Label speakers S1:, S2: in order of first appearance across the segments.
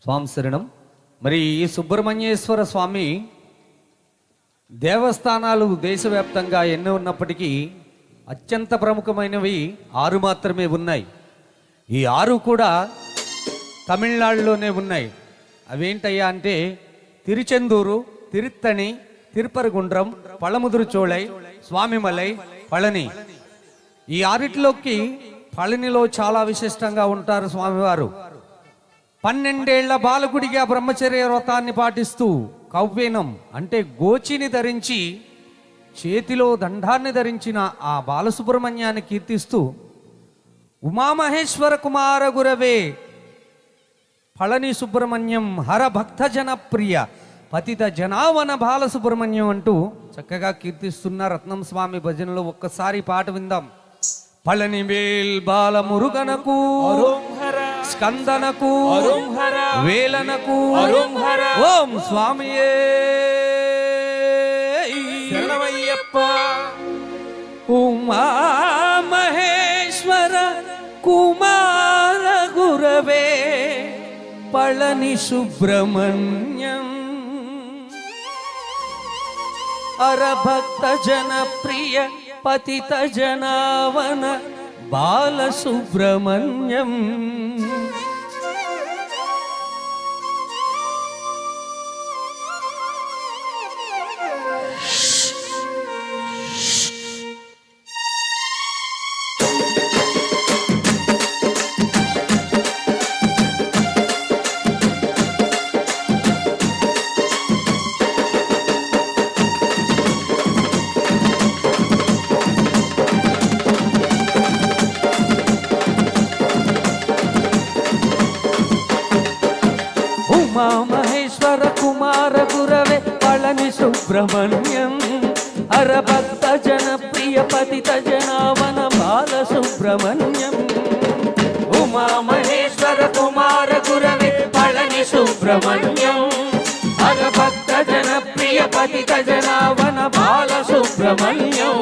S1: స్వామి శరణం. మరి ఈ సుబ్రహ్మణ్యేశ్వర స్వామి దేవస్థానాలు దేశవ్యాప్తంగా ఎన్నో ఉన్నప్పటికీ అత్యంత ప్రముఖమైనవి 6 మాత్రమే ఉన్నాయి. ఈ 6 కూడా తమిళనాడులోనే ఉన్నాయి. అవేంటయ్యా అంటే తిరుచెందూరు, తిరుత్తణి, తిరుపరగుండ్రం, పళముదురుచోళై, స్వామిమలై, పళని. ఈ 6 పళనిలో చాలా విశిష్టంగా ఉంటారు స్వామివారు. 12 ఏళ్ల బాలకుడిగా బ్రహ్మచర్య వ్రతాన్ని పాటిస్తూ కవ్వేనం అంటే గోచిని ధరించి చేతిలో దండాన్ని ధరించిన ఆ బాలసుబ్రహ్మణ్యాన్ని కీర్తిస్తూ ఉమామహేశ్వర కుమార గురవే పళని సుబ్రహ్మణ్యం హర భక్త జనప్రియ పతిత జనావన బాలసుబ్రహ్మణ్యం అంటూ చక్కగా కీర్తిస్తున్న రత్నం స్వామి భజనలో ఒక్కసారి పాట విందాం. పళని వేల్ బాల మురుగనకు స్కందనకు వేలనకు ఓం స్వామియే
S2: శరణమయ్యప్ప.
S1: ఉమా మహేశ్వర కుమార గురవే పళని సుబ్రహ్మణ్యం అరభక్త జనప్రియ పతిత జనావన బాలసుబ్రహ్మణ్యం. మహేశ్వర కుమార గురవే పళని సుబ్రహ్మణ్యం అరభక్త జనప్రియ పతిత జనావన బాలసుబ్రహ్మణ్యం.
S2: ఉమా మహేశ్వర కుమార గురవే పళని సుబ్రహ్మణ్యం హరభక్త జనప్రియ పతిత జనావన బాలసుబ్రహ్మణ్యం.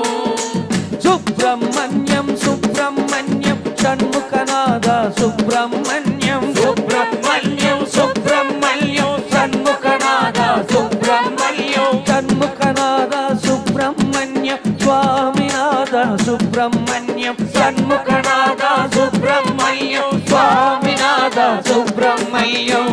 S1: సుబ్రహ్మణ్యం సుబ్రహ్మణ్యం షణ్ముఖనాద సుబ్రహ్మణ్యం
S2: సుబ్రహ్మణ్యం సుబ్రహ్మణ్యం షణ్ముఖనాద సుబ్రహ్మణ్యం.
S1: షణ్ముఖనాద సుబ్రహ్మణ్యం స్వామినాథ సుబ్రహ్మణ్యం
S2: షణ్ముఖనాద సుబ్రహ్మణ్యం స్వామినాథ సుబ్రహ్మణ్యం.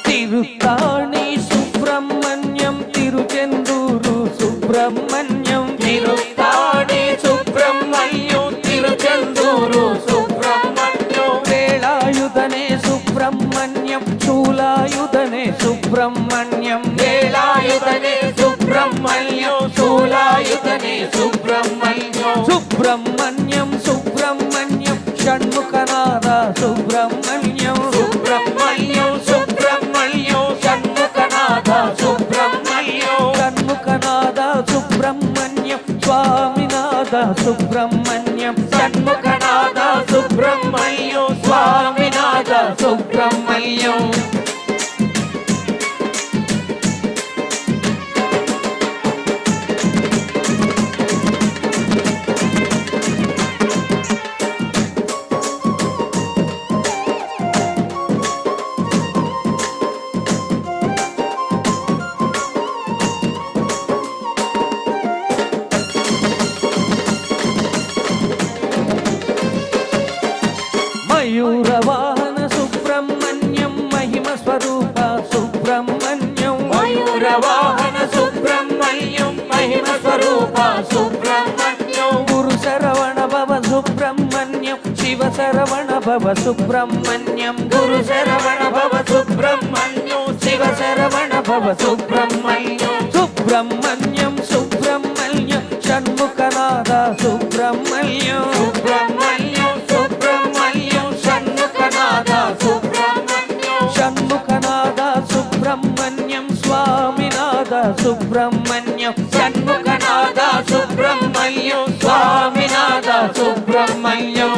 S1: తిరుత్తాణి సుబ్రహ్మణ్యం తిరుచెందూరు సుబ్రహ్మణ్యం
S2: తిరుత్తాణి సుబ్రహ్మణ్యం తిరుచెందూరు సుబ్రహ్మణ్యం.
S1: వేళాయుధనే సుబ్రహ్మణ్యం శూలాయుధనే సుబ్రహ్మణ్యం
S2: వేళాయుధనే సుబ్రహ్మణ్యం శూలాయుధనే సుబ్రహ్మణ్యం.
S1: సుబ్రహ్మణ్యం సుబ్రహ్మణ్యం షణ్ముఖనాద సుబ్రహ్మణ్యం
S2: సుబ్రహ్మణ్యం సుబ్రహ్మణ్యం షణ్ముఖనాథ సుబ్రహ్మణ్యం.
S1: షణ్ముఖనాద సుబ్రహ్మణ్యం స్వామినాథ సుబ్రహ్మణ్యం
S2: షణ్ముఖనాథ సుబ్రహ్మణ్యం స్వామినాథ సుబ్రహ్మణ్యం.
S1: మయూరవాహన సుబ్రహ్మణ్యం మహిమ స్వరూప సుబ్రహ్మణ్యం
S2: మయూరవాహన సుబ్రహ్మణ్యం మహిమ స్వరూప సుబ్రహ్మణ్యం.
S1: గురు శరవణ భవ సుబ్రహ్మణ్యం శివ శరవణ భవ సుబ్రహ్మణ్యం
S2: గురు శరవణ భవ సుబ్రహ్మణ్యం శివ శరవణ భవ సుబ్రహ్మణ్యం.
S1: సుబ్రహ్మణ్యం సుబ్రహ్మణ్యం షణ్ముఖనాద సుబ్రహ్మణ్యం
S2: సుబ్రహ్మణ్యం సుబ్రహ్మణ్యం షణ్ముఖనాథ సుబ్రహ్మణ్యం.
S1: షణ్ముఖనాద సుబ్రహ్మణ్యం స్వామినాథ సుబ్రహ్మణ్యం
S2: షణ్ముఖనాథ సుబ్రహ్మణ్యం స్వామినాథ సుబ్రహ్మణ్యం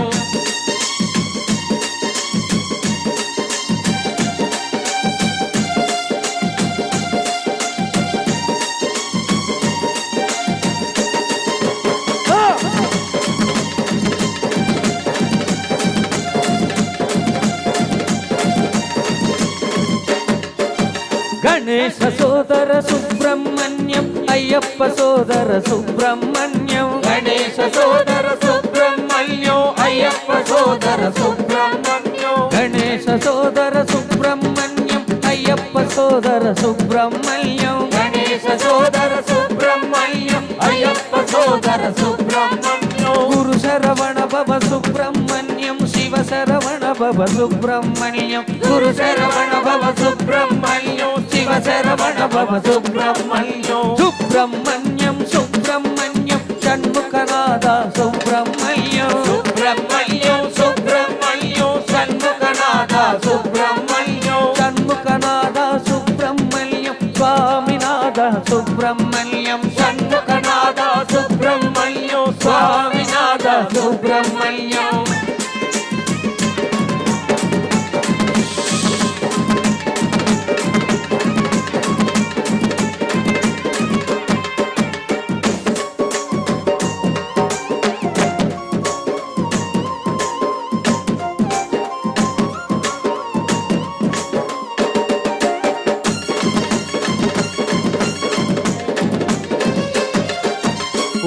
S1: గణేశ సోదర సుబ్రహ్మణ్యం అయ్యప్ప సోదర సుబ్రహ్మణ్యం
S2: గణేశ సోదర సుబ్రహ్మణ్యం అయ్యప్ప సోదర సుబ్రహ్మణ్యం
S1: గణేశ సోదర సుబ్రహ్మణ్యం అయ్యప్ప సోదర సుబ్రహ్మణ్యం
S2: గణేశ సోదర సుబ్రహ్మణ్యం అయ్యప్ప సోదర సుబ్రహ్మణ్యం
S1: గురు శరవణ భవ సుబ్రహ్మణ్యం శివ శరవణ భవ సుబ్రహ్మణ్యం
S2: గురు శరవణ భవ సుబ్రహ్మణ్యం శివ శరవణ భవ సుబ్రహ్మణ్యం
S1: సుబ్రహ్మణ్యం సుబ్రహ్మణ్యం షణ్ముఖనాథ సుబ్రహ్మణ్యం
S2: సుబ్రహ్మణ్యం సుబ్రహ్మణ్యం షణ్ముఖనాథ సుబ్రహ్మణ్యం
S1: షణ్ముఖనాథ సుబ్రహ్మణ్యం స్వామినాథ సుబ్రహ్మణ్యం
S2: షణ్ముఖనాథ సుబ్రహ్మణ్యం స్వామినాథ సుబ్రహ్మణ్యం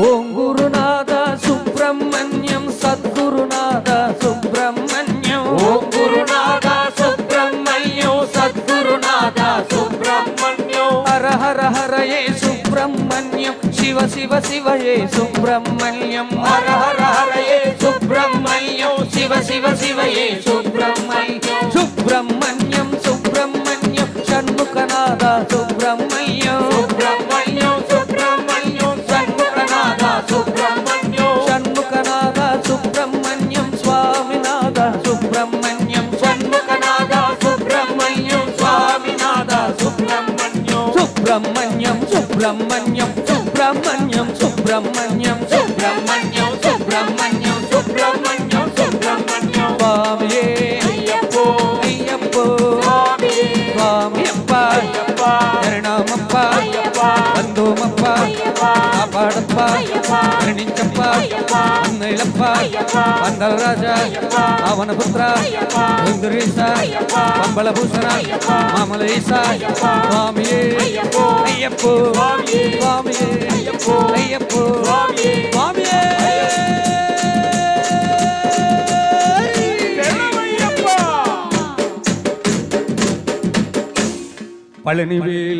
S1: ఓం గురునాథ సుబ్రహ్మణ్యం సద్గురునాథ సుబ్రహ్మణ్యం
S2: ఓం గురునాథ సుబ్రహ్మణ్యం సద్గురునాథ సుబ్రహ్మణ్యం
S1: హర హర హరయే సుబ్రహ్మణ్యం శివ శివ శివయే సుబ్రహ్మణ్యం
S2: హర హర హరయే సుబ్రహ్మణ్యం శివ శివ శివయే సుబ్రహ్మణ్యం
S1: సుబ్రహ్మణ్యం సుబ్రహ్మణ్యం షణ్ముఖనాథ సుబ్రహ్మణ్యం
S2: సుబ్రహ్మణ్యం సుబ్రహ్మణ్యం షణ్ముఖనాథ సుబ్రహ్మణ్యం
S1: షణ్ముఖనాథ సుబ్రహ్మణ్యం స్వామినాథ సుబ్రహ్మణ్యం
S2: షణ్ముఖనాథ సుబ్రహ్మణ్యం స్వామినాథ సుబ్రహ్మణ్యం
S1: సుబ్రహ్మణ్యం సుబ్రహ్మణ్యం సుబ్రహ్మణ్యం సుబ్రహ్మణ్యం
S2: సుబ్రహ్మణ్యం సుబ్రహ్మణ్యం సుబ్రహ్మణ్యం సుబ్రహ్మణ్యం
S1: స్వామియే
S2: అయ్యప్పో
S1: అయ్యప్పో
S2: స్వామియే
S1: స్వామియప్ప
S2: అయ్యప్ప
S1: శరణమప్ప
S2: అయ్యప్ప
S1: బంధుమప్ప
S2: అయ్యప్ప
S1: కాపాడప్ప
S2: అయ్యప్ప
S1: కరుణించప్ప
S2: అయ్యప్ప
S1: అన్నయ్యప్ప
S2: అయ్యప్ప
S1: అందరరాజా
S2: అయ్యప్ప
S1: పవనపుత్ర
S2: అయ్యప్ప
S1: ఇంద్రీస
S2: అయ్యప్ప
S1: పంబళభూషణ
S2: అయ్యప్ప
S1: మామలేస
S2: అయ్యప్ప
S1: స్వామియే
S2: అయ్యప్పో
S1: అయ్యప్పో
S2: స్వామియే
S1: స్వామియే
S2: అయ్యప్పో
S1: అయ్యప్పో
S2: స్వామియే
S1: స్వామియే
S2: శరణమయ్యప్ప
S1: పళనివేల్